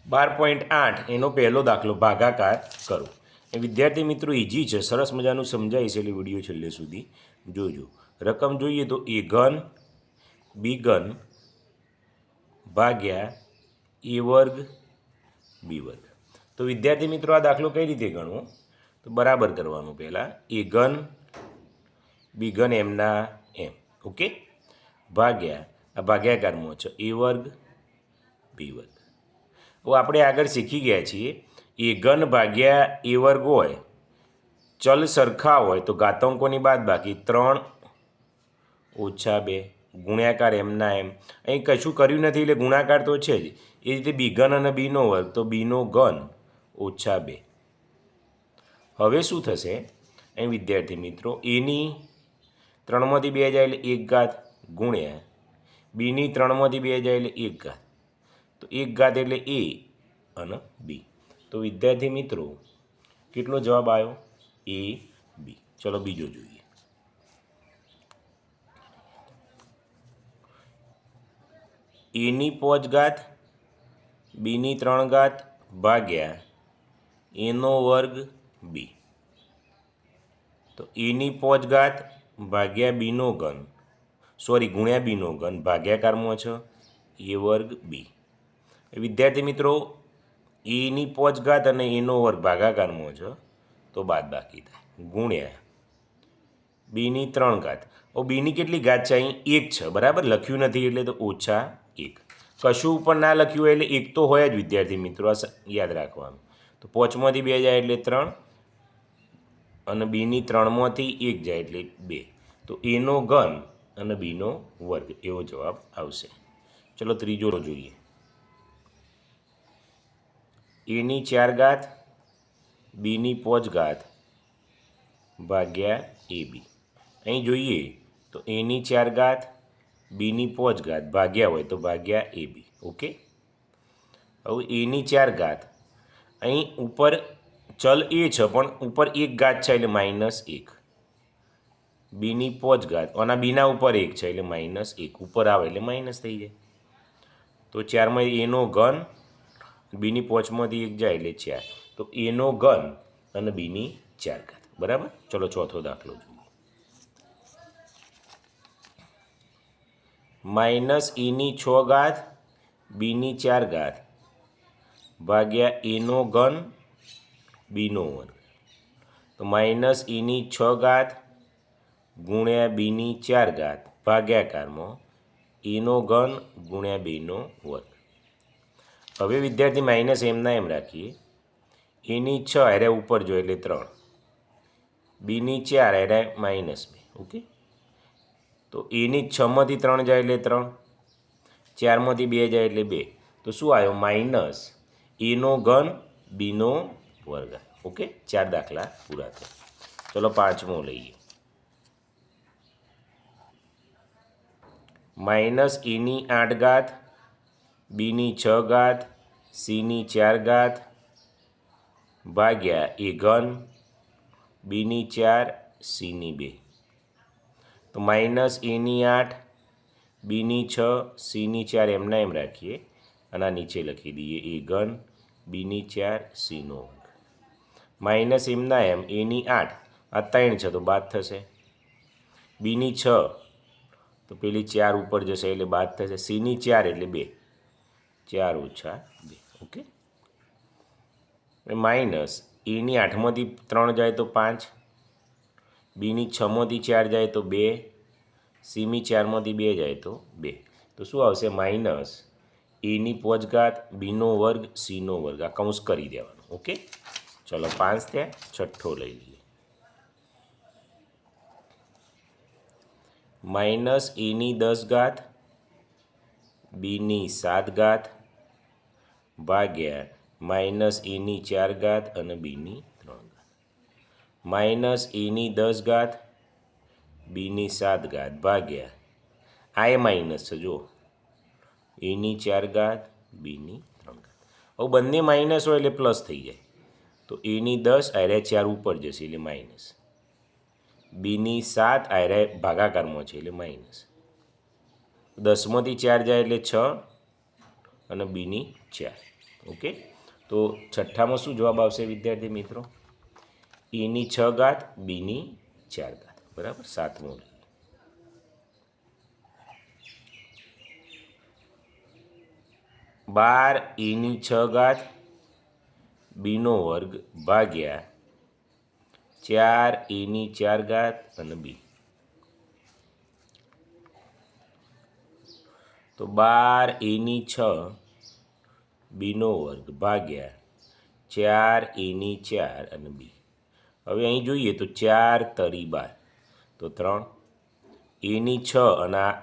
12.8 એનો પહેલો દાખલો ભાગાકાર કરો। એ વિદ્યાર્થી મિત્રો ઇઝી છે, સરસ મજાનું સમજાય છે, એટલે વિડીયો છેલ્લે સુધી જોજો। રકમ જોઈએ તો એ ઘન બી ઘન ભાગ્યા એ વર્ગ બી વર્ગ। તો વિદ્યાર્થી મિત્રો આ દાખલો કઈ રીતે ગણવો, તો બરાબર કરવાનું। પહેલાં એ ઘન બી ઘન એમના એમ, ઓકે, ભાગ્યા આ ભાગ્યાકારમાં છે એ વર્ગ બી વર્ગ। હવે આપણે આગળ શીખી ગયા છીએ એ ઘન ભાગ્યા એ વર્ગ હોય, ચલ સરખા હોય તો ઘાતાંકોની બાદબાકી 3 ઓછા 2 ગુણ્યાકાર એમના એમ। અહીં કશું કર્યું નથી એટલે ગુણાકાર તો છે જ। એ રીતે બી ઘન અને બીનો વર્ગ તો બીનો ઘન ઓછા 2। હવે શું થશે અહીં વિદ્યાર્થી મિત્રો, એની 3માંથી 2 જાય એટલે 1 ઘાત ગુણ્યા બીની 3માંથી 2 જાય એટલે 1 ઘાત, તો 1 ઘાત એટલે એ અને બી। તો વિદ્યાર્થી મિત્રો કેટલો જવાબ આવ્યો? એ બી। ચલો બીજો જોઈએ। એની 5 ઘાત બીની 3 ઘાત ભાગ્યા એનો વર્ગ બી। તો એની 5 ઘાત ભાગ્યા બીનો ઘન, સોરી ગુણ્યા બીનો ઘન ભાગ્યાકારમાં છે એ વર્ગ બી। વિદ્યાર્થી મિત્રો એની 5 ઘાત અને એનો વર્ગ ભાગાકારમાં છે તો બાદબાકી થાય ગુણ્યા બીની 3 ઘાત। હવે બીની કેટલી ઘાત છે? અહીં 1 છે, બરાબર, લખ્યું નથી એટલે તો ઓછા 1। કશું ઉપર ના લખ્યું હોય એટલે 1 તો હોય જ વિદ્યાર્થી મિત્રો, આ યાદ રાખવાનું। તો 5માંથી 2 જાય એટલે 3 અને બીની 3માંથી 1 જાય એટલે 2, તો એનો ઘન અને બીનો વર્ગ એવો જવાબ આવશે। ચલો ત્રીજો જોઈએ। એની 4 ઘાત બીની 5 ઘાત ભાગ્યા એ બી। અહીં જોઈએ તો એની 4 ઘાત બીની 5 ઘાત ભાગ્યા હોય તો ભાગ્યા એ બી, ઓકે। હવે એની 4 ઘાત, અહીં ઉપર ચલ એ છે પણ ઉપર 1 ઘાત છે એટલે -1, બીની 5 ઘાત અને બીના ઉપર 1 છે એટલે -1, ઉપર આવે એટલે માઇનસ થઈ જાય। તો 4માં એનો ઘન, બીની 5માંથી 1 જાય એટલે 4, તો એનો ઘન અને બીની 4 ઘાત, બરાબર। ચલો ચોથો દાખલો જોઈએ। -એની 6 ઘાત બીની 4 ઘાત ભાગ્યા એનો ઘન બીનો વર્ગ, તો -એની 6 ઘાત ગુણ્યા બીની 4 ઘાત ભાગ્યાકારમાં એનો ઘન ગુણ્યા બીનો વર્ગ। હવે વિદ્યાર્થી માઇનસ એમના એમ રાખીએ, એની 6 અરે ઉપર જો એટલે 3, બીની 4 અરે -2, ઓકે। તો એની 6માંથી 3 જાય એટલે 3, 4માંથી 2 જાય એટલે 2, તો શું આવ્યો? માઇનસ એનો ઘન બીનો વર્ગ, ઓકે। 4 દાખલા પૂરા થયા। ચલો પાંચમો લઈએ। એની 8 ઘાત બીની 6 ઘાત સીની 4 ઘાત ભાગ્યા એ ઘન બીની 4 સીની 2, તો એની 8 બીની 6 સીની 4 એમના એમ રાખીએ અને નીચે લખી દઈએ એ ઘન બીની 4 સીનો વર્ગ, માઇનસ એમના એમ એની 8 આ 3 છે તો બાદ થશે, બીની 6 તો પેલી 4 ઉપર જશે એટલે બાદ થશે, સીની 4 એટલે 2, 4 ઓછા 2, ઓકે। માઇનસ એની 8માંથી 3 જાય તો 5, બીની 6માંથી 4 જાય તો 2, સીની 4માંથી 2 જાય તો 2, તો શું આવશે? માઇનસ એની 5 ઘાત બીનો વર્ગ સીનો વર્ગ, આ કૌંસ કરી દેવાનું, ઓકે। ચલો 5 થયા। છઠ્ઠો લઈ લઈએ। એની 10 ઘાત બીની 7 ઘાત ભાગ્યા એની 4 ઘાત અને બીની 3 ઘાત, એની 10 ઘાત બીની 7 ઘાત ભાગ્યા આ એ માઇનસ છે જો એની 4 ઘાત બીની 3 ઘાત। હવે બંને માઇનસ હોય એટલે પ્લસ થઈ જાય, તો એની 10 આયરે 4 ઉપર જશે એટલે માઇનસ, બીની 7 આયરે ભાગાકારમાં છે એટલે માઇનસ, 10માંથી 4 જાય એટલે 6 અને બીની 4, ઓકે, તો છઠ્ઠામાં શું જવાબ આવશે વિદ્યાર્થી મિત્રો? એની 6 ઘાત બીની 4 ઘાત, બરાબર. સાતમું 12 એની 6 ઘાત બીનો વર્ગ ભાગ્યા 4 એની 4 ઘાત અને બી. તો 12 એની 6 બીનો વર્ગ ભાગ્યા 4 એની 4 અને બી. હવે અહીં જોઈએ તો 4 તરી 12, તો 3 એની 6 અને આ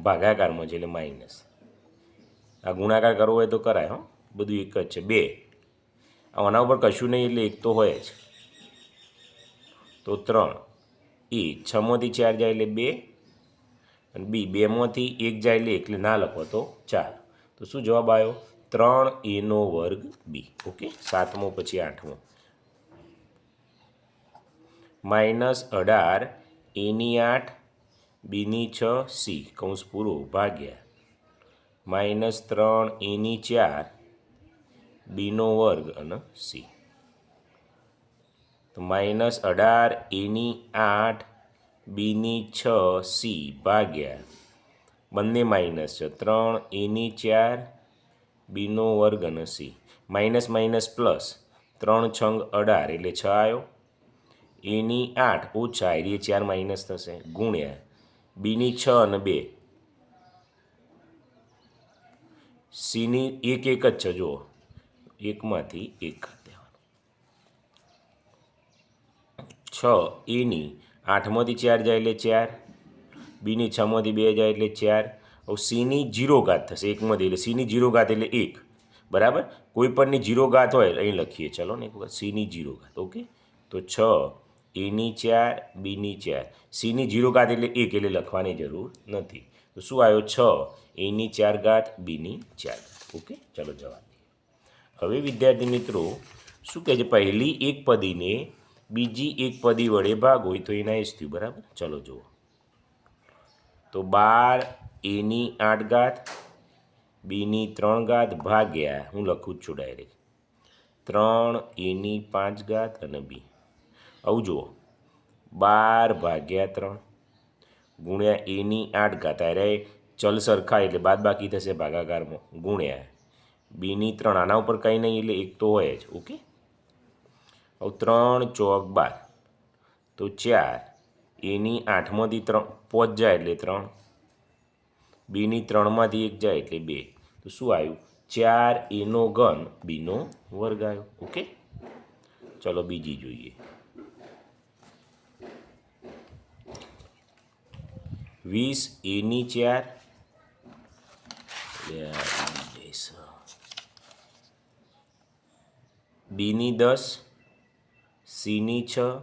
ભાગાકારમાં છે એટલે માઇનસ. આ ગુણાકાર કરવો હોય તો કરાય, હો, બધું એક જ છે. 2 આના ઉપર કશું નહીં એટલે એક તો હોય જ. તો 3 એ 6માંથી 4 જાય એટલે 2 અને બી 2માંથી 1 જાય એટલે ના લખો તો 4. તો શું જવાબ આવ્યો? 3 એનો વર્ગ બી. ઓકે, સાતમો પછી આઠમો. -18 એની 8 બીની 6 સી કૌંસ પૂરો ભાગ્યા -3 એની 4 બીનો વર્ગ અને સી. તો -18 એની 8 બીની 6 સી ભાગ્યા બંને માઇનસ છે 3 એની 4 બીનો વર્ગ અને સી. માઇનસ માઇનસ પ્લસ 3 છંગ 18 એટલે 6 આવ્યો. એની 8 ઓછા એટલે 4 માઇનસ થશે ગુણ્યા બીની 6 અને 2 સીની એક એક જ છે, જુઓ એકમાંથી એક દેવાનું. 6 એની 8માંથી 4 જાય એટલે 4, બીની 6માંથી 2 જાય એટલે 4. હવે સીની 0 ઘાત થશે એકમાંથી, એટલે સીની 0 ઘાત એટલે 1, બરાબર. કોઈ પણની 0 ઘાત હોય અહીં લખીએ, ચલો ને એક વખત સીની 0 ઘાત. ઓકે, તો 6 એની 4 બીની 4, સીની 0 ઘાત એટલે 1 એટલે લખવાની જરૂર નથી. તો શું આવ્યો? 6 એની 4 ઘાત બીની 4 ઘાત. ઓકે, ચલો જવાબ દઈએ. હવે વિદ્યાર્થી મિત્રો શું કહે છે? પહેલી એક પદીને બીજી એક પદી વડે ભાગ હોય તો એના એસ થયું, બરાબર. ચલો જુઓ. તો 12 એની 8 ઘાત બીની 3 ઘાત ભાગ્યા, હું લખું જ છું ડાયરેક્ટ, 3 એની 5 ઘાત અને બી. આવું જુઓ, 12 ભાગ્યા 3 ગુણ્યા એની 8 ઘાત, અરે ચલ સરખા એટલે બાદ બાકી થશે ભાગાકારમાં, ગુણ્યા બીની 3, આના ઉપર કંઈ નહીં એટલે એક તો હોય જ. ઓકે, હવે 3 ચોક 12, તો 4 એની 8માંથી 3 5 જાય એટલે 3, બીની 3માંથી 1 જાય એટલે 2. તો શું આવ્યું? 4 એનો ઘન બીનો વર્ગ આવ્યો. ઓકે, ચલો બીજી જોઈએ. 20 એની 4 બીની 10 સીની 6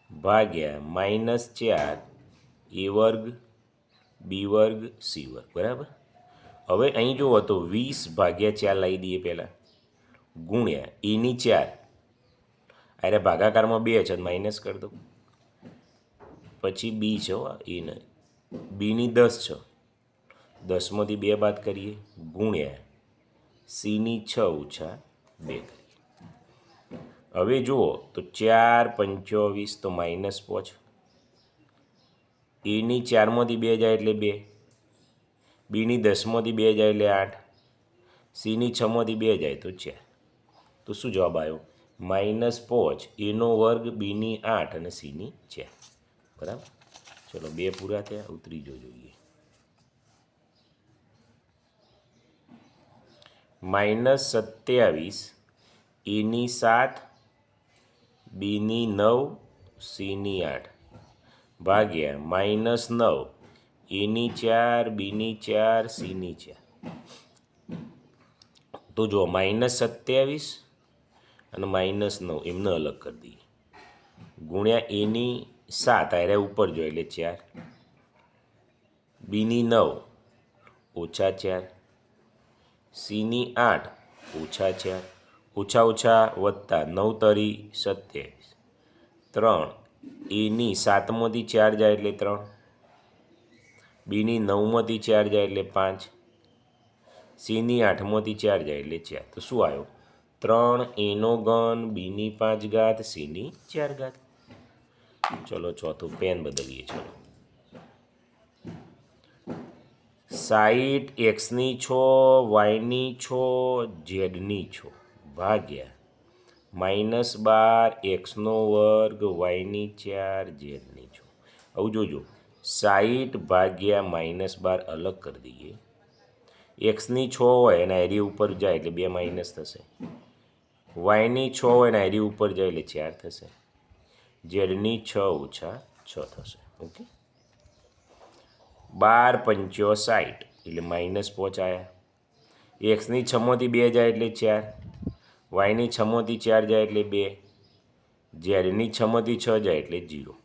ભાગ્યા -4 એ વર્ગ બી વર્ગ સી વર્ગ, બરાબર. હવે અહીં જુઓ તો 20 ભાગ્યા 4 લાવી દઈએ પહેલાં, ગુણ્યા એની 4, અરે ભાગાકારમાં 2 છે માઇનસ કરી દો, પછી બી છે એ નહીં, બીની 10 છે, 10માંથી 2 બાદ કરીએ, ગુણ્યા સીની 6 ઓછા 2 કરીએ. હવે જુઓ તો 4 25 તો -5, એની 4માંથી 2 જાય એટલે 2, બીની 10માંથી 2 જાય એટલે 8, સીની 6માંથી 2 જાય તો 4. તો શું જવાબ આવ્યો? -5 એનો વર્ગ બીની 8 અને સીની 4, બરાબર. ચલો 2 પૂરા થયા. હવે ત્રીજો જોઈએ. -27 એની 7 બીની 9 સીની 8 ભાગ્યા -9 એની 4 બીની 4 સીની 4. તો જો -27 અને -9 એમને અલગ કરી દઈએ, ગુણ્યા એની 7 આરે ઉપર જો એટલે 4, બીની 9 ઓછા 4, સીની 8 ઓછા 4, ઓછા ઓછા વત્તા 9 તરી 27, 3 એની 7માંથી 4 જાય એટલે 3, બીની 9માંથી 4 જાય એટલે 5, સીની 8માંથી 4 જાય એટલે 4. તો શું આવ્યો? 3 એનો ઘન બીની 5 ઘાત સીની 4 ઘાત. ચલો ચોથું પેન બદલીએ. ચલો 60 એક્સની 6 વાયની 6 ઝેડની 6 ભાગ્યા -12 એક્સનો વર્ગ વાયની 4 ઝેડની 6. આવું જોજો, 60 ભાગ્યા -12 અલગ કરી દઈએ. એક્સની 6 હોય એના એરી ઉપર જાય એટલે 2 માઇનસ થશે. વાયની 6 હોય એના એરી ઉપર જાય એટલે 4 થશે. ઝેડની 6 ઓછા 6 થશે. ઓકે, 12 પંચો 60 એટલે -5 આવ્યા. એક્સની 6માંથી 2 જાય એટલે 4, વાયની 6માંથી 4 જાય એટલે 2, ઝેડની 6માંથી 6 જાય એટલે 0.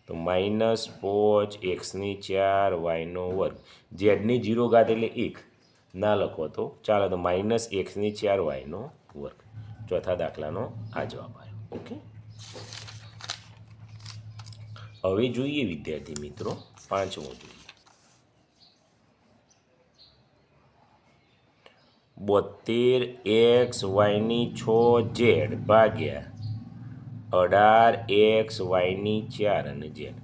તો -5 એક્સની 4 વાયનો વર્ગ. ઝેડની 0 ઘાત એટલે 1 ના લખો તો ચાલો. તો -x ની 4 વાયનો વર્ગ. ચોથા દાખલાનો આ જવાબ આવ્યો. ઓકે, હવે જોઈએ વિદ્યાર્થી મિત્રો પાંચમો જોઈએ. 72 વાયની 6 ઝેડ ભાગ્યા 18 વાયની 4 અને ઝેડ.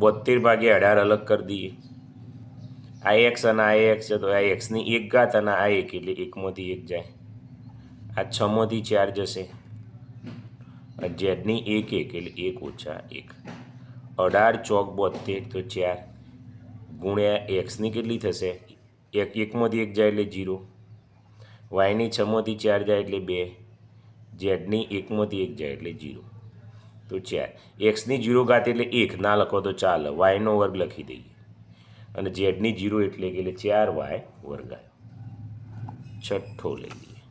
72 ભાગ્યા 18 અલગ કરી દઈએ. આ એક્સ અને આ એક્સ છે તો આ એક્સની 1 ઘાત અને આ 1 એટલે 1માંથી 1 જાય. આ 6માંથી 4 જશે. આ ઝેડની 1 1 એટલે 1 ઓછા 1. 18 ચોક 72 તો 4 ગુણ્યા એક્સની કેટલી થશે? 1માંથી 1 જાય એટલે 0, વાયની 6માંથી 4 જાય એટલે 2, ઝેડની 1માંથી 1 જાય એટલે 0 તો 4. એક્સની 0 ઘાત એટલે 1 ના લખો તો ચાલે, વાયનો વર્ગ લખી દઈએ. અને ઝેડની 0 એટલે 4 વાય વર્ગ આવ્યો. છઠ્ઠો લઈ લઈએ.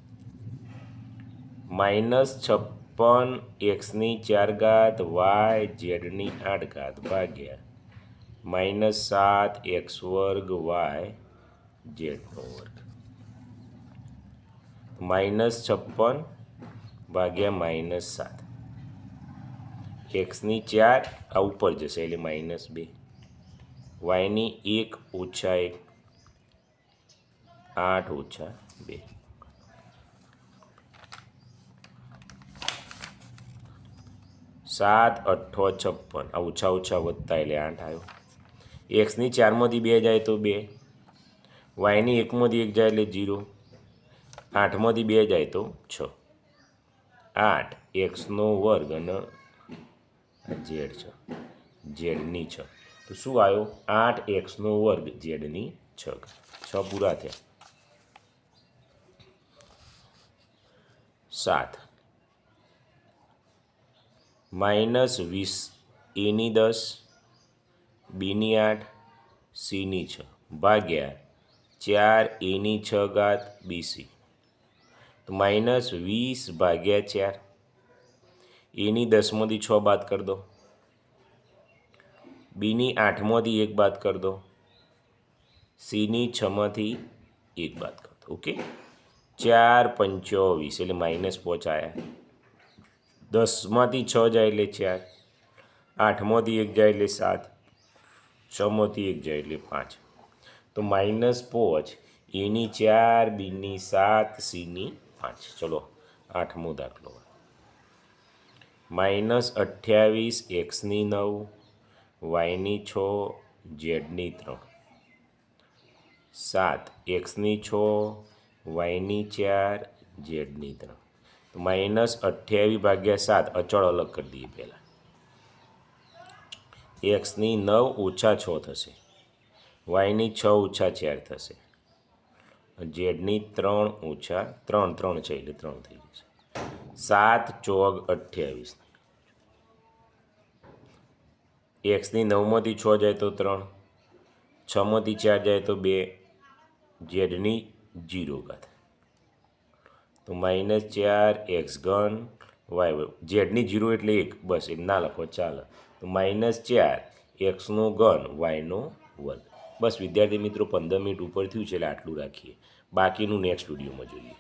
-56 એક્સની 4 ઘાત વાય ઝેડની 8 ઘાત ભાગ્યા -7 એક્સ વર્ગ વાય ઝેડનો વર્ગ. -56 ભાગ્યા -7 એક્સની 4 આ ઉપર જશે એટલે -2, વાયની 1 ઓછા 1 8 ઓછા 2. 7 8 56 આ ઓછા ઓછા વધતા એટલે 8 આવ્યો. એક્સની 4માંથી 2 જાય તો 2, વાયની 1માંથી 1 જાય એટલે 0, 8માંથી 2 જાય તો 6. 8 એક્સનો વર્ગ અને ઝેડ છે, ઝેડની 6. તો શું આવ્યો? 8 એક્સનો વર્ગ ઝેડની 6. 6 પૂરા થયા. 7 -20 એની 10 બીની 8 સીની 6 ભાગ્યા 4 એની 6 ઘાત બીસી. તો -20 ભાગ્યા 4 એની 10માંથી 6 બાદ કરી દો, બીની 8માંથી 1 બાદ કરી દો, સીની 6માંથી 1 બાદ કરી દો. ઓકે, 4 25 એટલે -5 આવ્યા. 10માંથી 6 જાય એટલે 4, 8માંથી 1 જાય એટલે 7, 6માંથી 1 જાય એટલે 5. તો -5 એની 4 બીની 7 સીની 5. ચલો 8મો દાખલો. -28 એક્સની 9 વાયની 6 ઝેડની 3. 7 એક્સની 6 વાયની 4 ઝેડની 3. તો -28 ભાગ્યા 7 અચળ અલગ કરી દઈએ. પહેલાં એક્સની 9 ઓછા 6 થશે, વાયની 6 ઓછા 4 થશે, ઝેડની 3 ઓછા 3 3 છે એટલે 3 થઈ જશે. 7 ચોગ 28. એક્સની 9માંથી 6 જાય તો 3, 6માંથી 4 જાય તો 2, ઝેડની 0 ઘાત. તો -4 એક્સ ઘન વાય. ઝેડની 0 એટલે 1 બસ, એ ના લખો ચાલે. તો -4 એક્સનો ઘન વાયનો વર્ગ. બસ વિદ્યાર્થી મિત્રો 15 મિનિટ ઉપર થયું છે એટલે આટલું રાખીએ. બાકીનું નેક્સ્ટ વિડીયોમાં જોઈએ.